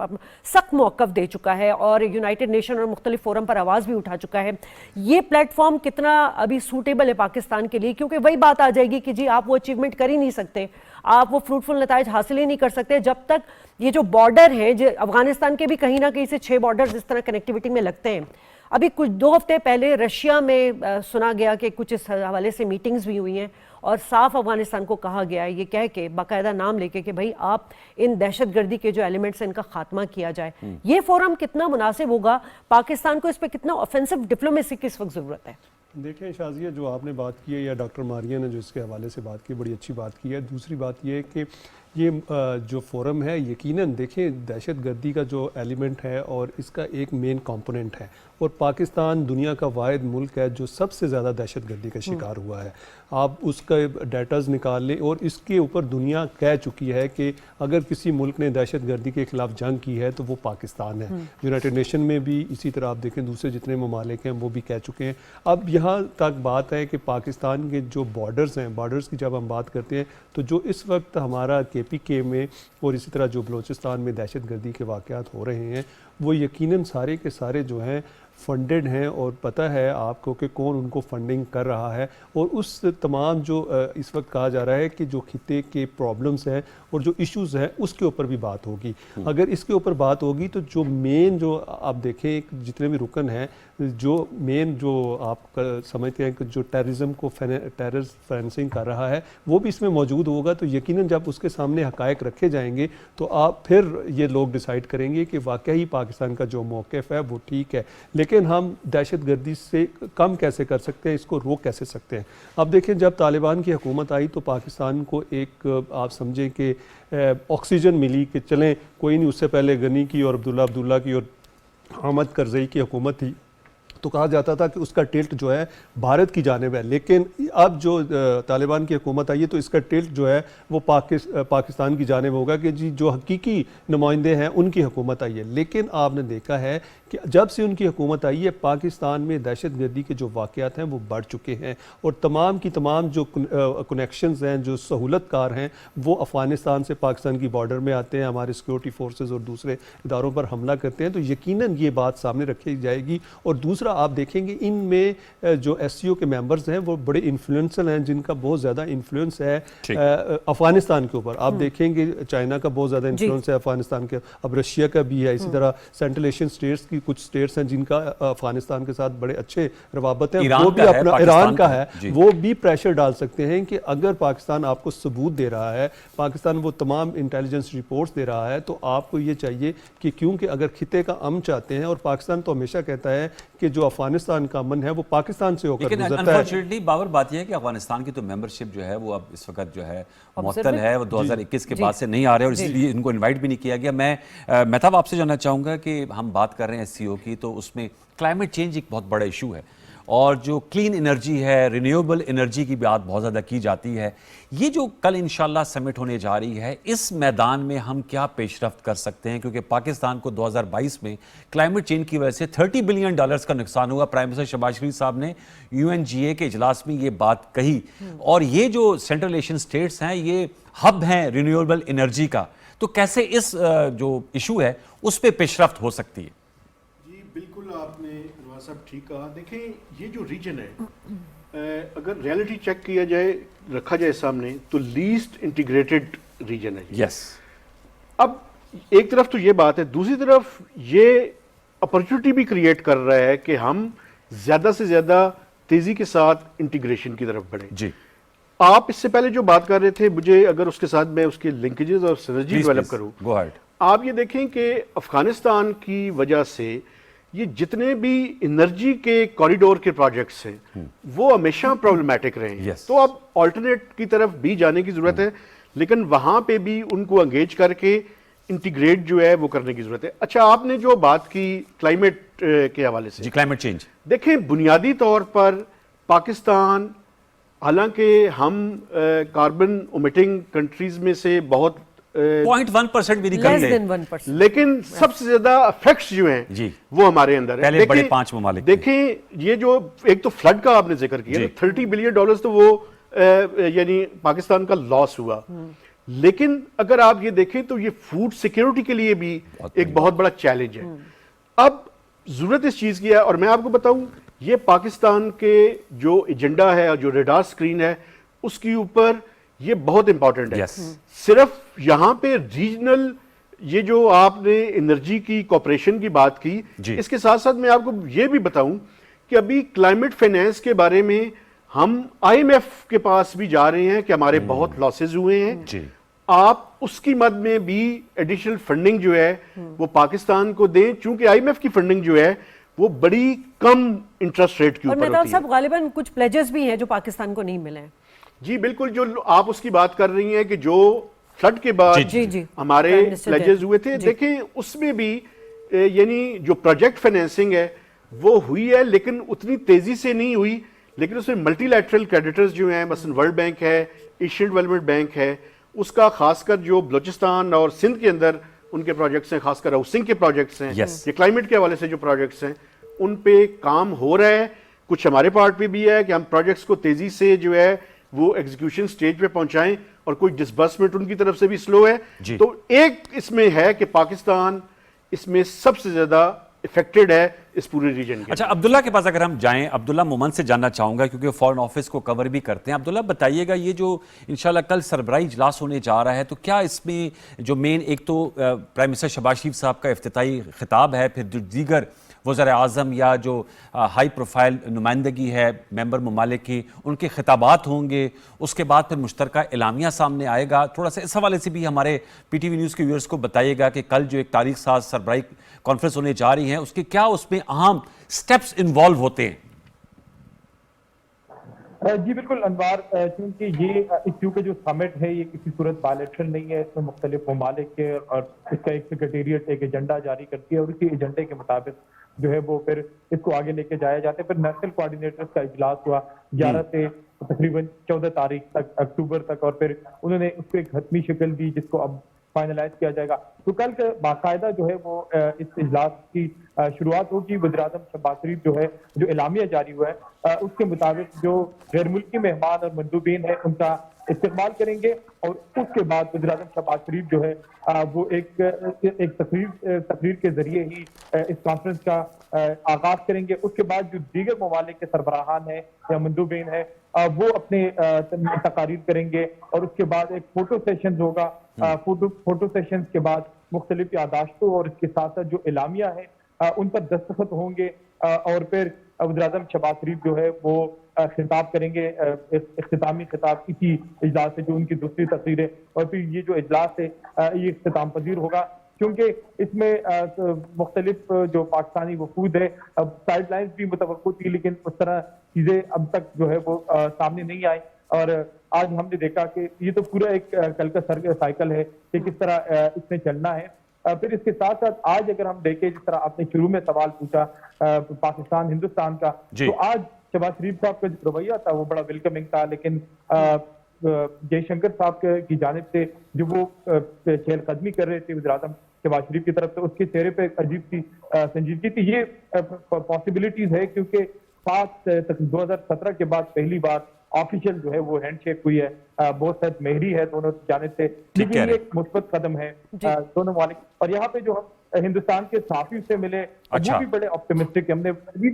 سخت موقف دے چکا ہے اور یونائٹڈ نیشن اور مختلف فورم پر آواز بھی اٹھا چکا ہے. یہ پلیٹ فارم کتنا ابھی سوٹیبل ہے پاکستان کے لیے؟ کیونکہ وہی بات آ جائے گی کہ جی آپ وہ اچیومنٹ کر ہی نہیں سکتے، آپ وہ فروٹفل نتائج حاصل ہی نہیں کر سکتے جب تک یہ جو بارڈر ہیں، جو افغانستان کے بھی کہیں نہ کہیں سے 6 بارڈرز اس طرح کنیکٹیوٹی میں لگتے ہیں. ابھی کچھ 2 ہفتے پہلے رشیا میں سنا گیا کہ کچھ اس حوالے سے میٹنگز بھی ہوئی ہیں اور صاف افغانستان کو کہا گیا ہے یہ کہہ کے باقاعدہ نام لے کے کہ بھائی آپ ان دہشت گردی کے جو ایلیمنٹس ہیں ان کا خاتمہ کیا جائے. یہ فورم کتنا مناسب ہوگا؟ پاکستان کو اس پہ کتنا آفینسو ڈپلومیسی کی اس وقت ضرورت ہے؟ دیکھیں شازیہ، جو آپ نے بات کی ہے یا ڈاکٹر ماریہ نے جو اس کے حوالے سے بات کی، بڑی اچھی بات کی ہے. دوسری بات یہ ہے کہ یہ جو فورم ہے یقیناً دیکھیں دہشت گردی کا جو ایلیمنٹ ہے اور اس کا ایک مین کمپوننٹ ہے، اور پاکستان دنیا کا واحد ملک ہے جو سب سے زیادہ دہشت گردی کا شکار ہوا ہے. آپ اس کا ڈیٹاز نکال لیں اور اس کے اوپر دنیا کہہ چکی ہے کہ اگر کسی ملک نے دہشت گردی کے خلاف جنگ کی ہے تو وہ پاکستان ہے. یونائٹڈ نیشن میں بھی اسی طرح آپ دیکھیں دوسرے جتنے ممالک ہیں وہ بھی کہہ چکے ہیں. اب یہاں تک بات ہے کہ پاکستان کے جو بارڈرز ہیں، بارڈرز کی جب ہم بات کرتے ہیں تو جو اس وقت ہمارا KPK میں اور اسی طرح جو بلوچستان میں دہشت گردی کے واقعات ہو رہے ہیں وہ یقیناً سارے کے سارے جو ہیں فنڈڈ ہیں، اور پتہ ہے آپ کو کہ کون ان کو فنڈنگ کر رہا ہے. اور اس تمام جو اس وقت کہا جا رہا ہے کہ جو خطے کے پرابلمز ہیں اور جو ایشوز ہیں اس کے اوپر بھی بات ہوگی. اگر اس کے اوپر بات ہوگی تو جو مین جو آپ دیکھیں جتنے بھی رکن ہیں، جو مین جو آپ سمجھتے ہیں کہ جو ٹیررزم کو ٹیرر فائننسنگ کر رہا ہے وہ بھی اس میں موجود ہوگا. تو یقیناً جب اس کے سامنے حقائق رکھے جائیں گے تو آپ پھر یہ لوگ ڈیسائیڈ کریں گے کہ واقعی پاکستان کا جو موقف ہے وہ ٹھیک ہے. لیکن ہم دہشت گردی سے کم کیسے کر سکتے ہیں، اس کو روک کیسے سکتے ہیں؟ اب دیکھیں جب طالبان کی حکومت آئی تو پاکستان کو ایک آپ سمجھیں کہ آکسیجن ملی کہ چلیں کوئی نہیں. اس سے پہلے غنی کی اور عبداللہ کی اور حامد کرزئی کی حکومت تھی تو کہا جاتا تھا کہ اس کا ٹلٹ جو ہے بھارت کی جانب ہے. لیکن اب جو طالبان کی حکومت آئی ہے تو اس کا ٹلٹ جو ہے وہ پاکستان کی جانب ہوگا کہ جی جو حقیقی نمائندے ہیں ان کی حکومت آئی ہے. لیکن آپ نے دیکھا ہے کہ جب سے ان کی حکومت آئی ہے پاکستان میں دہشت گردی کے جو واقعات ہیں وہ بڑھ چکے ہیں، اور تمام کی تمام جو کنیکشنز ہیں، جو سہولت کار ہیں، وہ افغانستان سے پاکستان کی بارڈر میں آتے ہیں، ہمارے سیکورٹی فورسز اور دوسرے اداروں پر حملہ کرتے ہیں. تو یقیناً یہ بات سامنے رکھی جائے گی. اور دوسرا آپ دیکھیں گے ان میں جو SCO کے ممبرز ہیں وہ بڑے انفلوئنسر ہیں، جن کا بہت زیادہ انفلوئنس ہے افغانستان کے اوپر. آپ دیکھیں گے چائنا کا بہت زیادہ انفلوئنس ہے افغانستان کے، اب رشیا کا بھی ہے، اسی طرح سینٹرل ایشین اسٹیٹس کی کچھ اسٹیٹس ہیں جن کا افغانستان کے ساتھ بڑے اچھے روابط ہیں. وہ بھی اپنا ایران کا ہے، وہ بھی پریشر ڈال سکتے ہیں کہ اگر پاکستان آپ کو ثبوت دے رہا ہے، پاکستان وہ تمام انٹیلیجنس رپورٹس دے رہا ہے، تو آپ کو یہ چاہیے کہ کیونکہ اگر خطے کا امن چاہتے ہیں، اور پاکستان تو ہمیشہ کہتا ہے کہ جو افغانستان کا امن ہے وہ پاکستان سے ہو کر گزرتا ہے. لیکن انفارچونیٹلی بابر بات یہ ہے کہ افغانستان کی تو ممبرشپ جو ہے وہ اب اس وقت جو ہے معطل ہے، وہ 2021 کے بعد سے نہیں آ رہے اور اس لیے ان کو انوائٹ بھی نہیں کیا گیا. میں مہتاب آپ سے جاننا چاہوں گا کہ ہم بات کر رہے ہیں SCO کی، تو اس میں کلائمیٹ چینج ایک بہت بڑا ایشو ہے، اور جو کلین انرجی ہے، رینیویبل انرجی کی بات بہت زیادہ کی جاتی ہے. یہ جو کل انشاءاللہ سمٹ ہونے جا رہی ہے، اس میدان میں ہم کیا پیش رفت کر سکتے ہیں؟ کیونکہ پاکستان کو 2022 میں کلائمیٹ چینج کی وجہ سے $30 بلین کا نقصان ہوا. پرائم منسٹر شہباز شریف صاحب نے UNGA کے اجلاس میں یہ بات کہی. اور یہ جو سینٹرل ایشین اسٹیٹس ہیں یہ ہب ہیں رینیویبل انرجی کا، تو کیسے اس جو ایشو ہے اس پہ پیش رفت ہو سکتی ہے؟ جی بالکل آپ نے نواز صاحب ٹھیک کہا. دیکھیں یہ جو ریجن ہے اگر ریئلٹی چیک کیا جائے، رکھا جائے سامنے، تو لیسٹ انٹیگریٹڈ ریجن ہے. یس. اب ایک طرف تو یہ بات ہے، دوسری طرف یہ اپرچونٹی بھی کریٹ کر رہا ہے کہ ہم زیادہ سے زیادہ تیزی کے ساتھ انٹیگریشن کی طرف بڑھیں. جی آپ اس سے پہلے جو بات کر رہے تھے، مجھے اگر اس کے ساتھ میں اس کے لنکیجز اور سینرجی ڈیولپ کروں، آپ یہ دیکھیں کہ افغانستان کی وجہ سے یہ جتنے بھی انرجی کے کوریڈور کے پروجیکٹس ہیں وہ ہمیشہ پرابلمٹک رہے ہیں. تو اب آلٹرنیٹ کی طرف بھی جانے کی ضرورت ہے, لیکن وہاں پہ بھی ان کو انگیج کر کے انٹیگریٹ جو ہے وہ کرنے کی ضرورت ہے. اچھا, آپ نے جو بات کی کلائمیٹ کے حوالے سے, جی کلائمیٹ چینج, دیکھیں بنیادی طور پر پاکستان حالانکہ ہم کاربن امیٹنگ کنٹریز میں سے بہت 0.1% بھی نہیں Less کرتے, than 1%. لیکن سب سے زیادہ افیکٹس جو ہیں جی وہ ہمارے اندر ہیں. پہلے بڑے 5 ممالک دیکھیں یہ جو ایک تو فلڈ کا آپ نے ذکر کیا, $30 بلین تو وہ یعنی پاکستان کا لاس ہوا, لیکن اگر آپ یہ دیکھیں تو یہ فوڈ سیکیورٹی کے لیے بھی ایک بہت بڑا چیلنج ہے. اب ضرورت اس چیز کی ہے, اور میں آپ کو بتاؤں یہ پاکستان کے جو ایجنڈا ہے اور جو ریڈار سکرین ہے اس کے اوپر یہ بہت امپورٹنٹ ہے. صرف یہاں پہ ریجنل یہ جو آپ نے انرجی کی کوپریشن کی بات کی, اس کے ساتھ ساتھ میں آپ کو یہ بھی بتاؤں کہ ابھی کلائمیٹ فائنینس کے بارے میں ہم IMF کے پاس بھی جا رہے ہیں کہ ہمارے بہت لاسز ہوئے ہیں, آپ اس کی مد میں بھی ایڈیشنل فنڈنگ جو ہے وہ پاکستان کو دیں, چونکہ IMF کی فنڈنگ جو ہے وہ بڑی کم انٹرسٹ ریٹ کی اوپر ہوتی ہے. اور مہتاب صاحب غالباً کچھ پلیجز بھی ہیں جو پاکستان کو نہیں ملے ہیں. جی بالکل, جو آپ اس کی بات کر رہی ہیں کہ جو فلڈ کے بعد ہمارے پلیجز ہوئے تھے, دیکھیں اس میں بھی یعنی جو پروجیکٹ فائنینسنگ ہے وہ ہوئی ہے, لیکن اتنی تیزی سے نہیں ہوئی. لیکن اس میں ملٹی لیٹرل کریڈیٹرز جو ہیں, مثلا ورلڈ بینک ہے, ایشین ڈیولپمنٹ بینک ہے, اس کا خاص کر جو بلوچستان اور سندھ کے اندر ان کے پروجیکٹس ہیں, خاص کر ہاؤسنگ کے پروجیکٹس ہیں, یہ کلائمیٹ کے حوالے سے جو پروجیکٹس ہیں ان پہ کام ہو رہا ہے. کچھ ہمارے پارٹ پہ بھی ہے کہ ہم پروجیکٹس کو تیزی سے جو ہے وہ ایگزیکیوشن سٹیج پہ پہنچائیں, اور کوئی ڈسبرسمنٹ ان کی طرف سے بھی سلو ہے. تو ایک اس میں ہے کہ پاکستان اس میں سب سے زیادہ افیکٹڈ ہے اس پورے ریجن کے. اچھا, عبداللہ کے پاس اگر ہم جائیں, عبداللہ مومن سے جاننا چاہوں گا کیونکہ فورن آفس کو کور بھی کرتے ہیں. عبداللہ بتائیے گا, یہ جو انشاءاللہ کل سربراہی اجلاس ہونے جا رہا ہے, تو کیا اس میں جو مین, ایک تو پرائم منسٹر شہباز شریف صاحب کا افتتاحی خطاب ہے, پھر جو دیگر وزراء اعظم یا جو ہائی پروفائل نمائندگی ہے ممبر ممالک کی, ان کے خطابات ہوں گے, اس کے بعد پھر مشترکہ اعلامیہ سامنے آئے گا. تھوڑا سا اس حوالے سے بھی ہمارے PTV نیوز کے ویورز کو بتائیے گا کہ کل جو ایک تاریخ ساز سربراہی کانفرنس ہونے جا رہی ہیں, اس کے کیا اس میں اہم سٹیپس انوالو ہوتے ہیں. جی بالکل انوار, کیونکہ یہ کیونکہ جو سمٹ ہے یہ کسی صورت بائیلیٹرل نہیں ہے, اس میں مختلف ممالک کے اور اس کا ایک سیکریٹریٹ ایک ایجنڈا جاری کرتی ہے, اور اسی ایجنڈے کے مطابق جو ہے وہ پھر اس کو آگے لے کے جایا جاتا ہے. پھر نیشنل کوآرڈینیٹرز کا اجلاس ہوا 11 سے تقریباً 14 تاریخ تک, اکتوبر تک, اور پھر انہوں نے اس کو ایک حتمی شکل دی جس کو اب فائنلائز کیا جائے گا. تو کل باقاعدہ جو ہے وہ اس اجلاس کی شروعات ہوگی. وزیراعظم شہباز شریف جو ہے جو اعلامیہ جاری ہوا ہے اس کے مطابق جو غیر ملکی مہمان اور مندوبین ہیں ان کا استقبال کریں گے, اور اس کے بعد وزیراعظم شہباز شریف جو ہے وہ ایک تقریر کے ذریعے ہی اس کانفرنس کا آغاز کریں گے. اس کے بعد جو دیگر ممالک کے سربراہان ہیں یا مندوبین ہیں وہ اپنے تقاریر کریں گے, اور اس کے بعد ایک فوٹو سیشن ہوگا. فوٹو سیشن کے بعد مختلف یادداشتوں اور اس کے ساتھ ساتھ جو اعلامیہ ہیں ان پر دستخط ہوں گے, اور پھر وزیراعظم شہباز شریف جو ہے وہ خطاب کریں گے, اختتامی خطاب اسی اجلاس سے جو ان کی دوسری تقریر ہے. اور پھر یہ جو اجلاس ہے یہ اختتام پذیر ہوگا, کیونکہ اس میں مختلف جو پاکستانی وفود ہے, اب سائیڈ لائنز بھی متوقع تھی لیکن اس طرح چیزیں اب تک جو ہے وہ سامنے نہیں آئی. اور آج ہم نے دیکھا کہ یہ تو پورا ایک کل کا سائیکل ہے کہ کس طرح اس میں چلنا ہے. پھر اس کے ساتھ ساتھ آج اگر ہم دیکھیں, جس طرح آپ نے شروع میں سوال پوچھا پاکستان ہندوستان کا, تو آج شہباز شریف صاحب کا جو رویہ تھا وہ بڑا ویلکمنگ تھا, لیکن جے شنکر صاحب کی جانب سے جو وہ چہل قدمی کر رہے تھے وزیراعظم شہباز شریف کی طرف سے, اس کے چہرے پہ عجیب سی سنجیدگی تھی. یہ پاسبلٹیز ہے کیونکہ 2017 کے بعد پہلی بار آفیشیل جو ہے وہ ہینڈ شیک ہوئی ہے, بہت سخت مہری ہے دونوں جانب سے, لیکن یہ ایک مثبت قدم ہے دونوں ممالک. اور یہاں پہ جو ہم ہندوستان کے صحافیوں سے ملے وہ بھی بڑے آپٹیمسٹک, ہم نے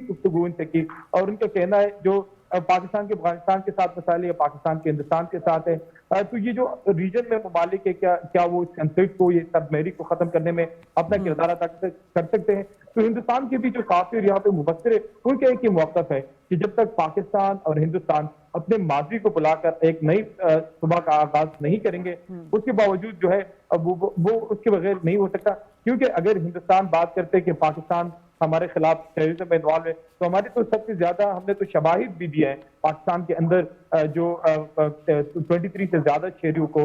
گفتگو ان سے کی, اور ان کا کہنا ہے جو पाकिस्तान के अफगानिस्तान के साथ मसाइल या पाकिस्तान के हिंदुस्तान के साथ है, तो ये जो रीजन में ममालिक है क्या वो इस कंफ्लिक्ट को, ये सबमेरी को खत्म करने में अपना किरदार अदा कर सकते हैं। तो हिंदुस्तान के भी जो काफी और यहाँ पे मुबस्सिर है उनका एक ही मौक़िफ़ है कि जब तक पाकिस्तान और हिंदुस्तान अपने माजी को बुलाकर एक नई सुबह का आगाज नहीं करेंगे, उसके बावजूद जो है वो उसके बगैर नहीं हो सकता। क्योंकि अगर हिंदुस्तान बात करते कि पाकिस्तान हमारे खिलाफ टेररिज्म में इन्वॉल्व है, तो हमारी तो सबसे ज्यादा हमने तो शवाहिद भी दिया है पाकिस्तान के अंदर जो 23 से ज्यादा शहरियों को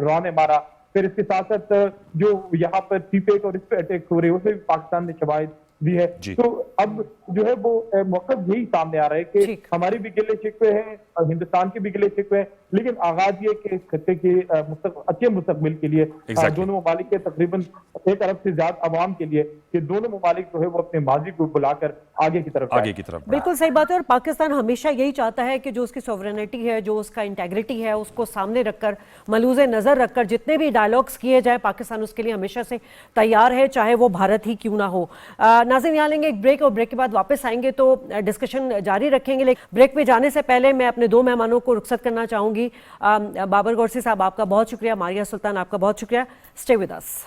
रॉ ने मारा। फिर इसके साथ साथ जो यहाँ पर सीपेक और इस पे अटैक हो रहे हैं उसमें भी पाकिस्तान ने शवाहिद दी है। तो अब जो है वो मौक़िफ़ यही सामने आ रहा है कि हमारी भी गिले शिकवे हैं और हिंदुस्तान के भी गिले शिकवे हैं, लेकिन आगाज ये कि इस खत्ते के अच्छे मुस्तकबिल के लिए दोनों ममालिक के तकरीबन 1 अरब से ज्यादा अवाम के लिए कि दोनों ममालिक जो है वो अपने माजी को बुलाकर आगे की तरफ बिल्कुल सही बात है। और पाकिस्तान हमेशा यही चाहता है कि जो उसकी सॉवरेनिटी है, जो उसका इंटेग्रिटी है, उसको सामने रखकर, मलूज़े नज़र रखकर जितने भी डायलॉग्स किए जाए, पाकिस्तान उसके लिए हमेशा से तैयार है, चाहे वो भारत ही क्यों ना हो। नाज़रीन, यहाँ लेंगे एक ब्रेक और ब्रेक के बाद वापस आएंगे तो डिस्कशन जारी रखेंगे। लेकिन ब्रेक पे जाने से पहले मैं अपने 2 मेहमानों को रुखसत करना चाहूँगी। बाबर गौरसी साहब, आपका बहुत शुक्रिया। मारिया सुल्तान, आपका बहुत शुक्रिया। Stay with us.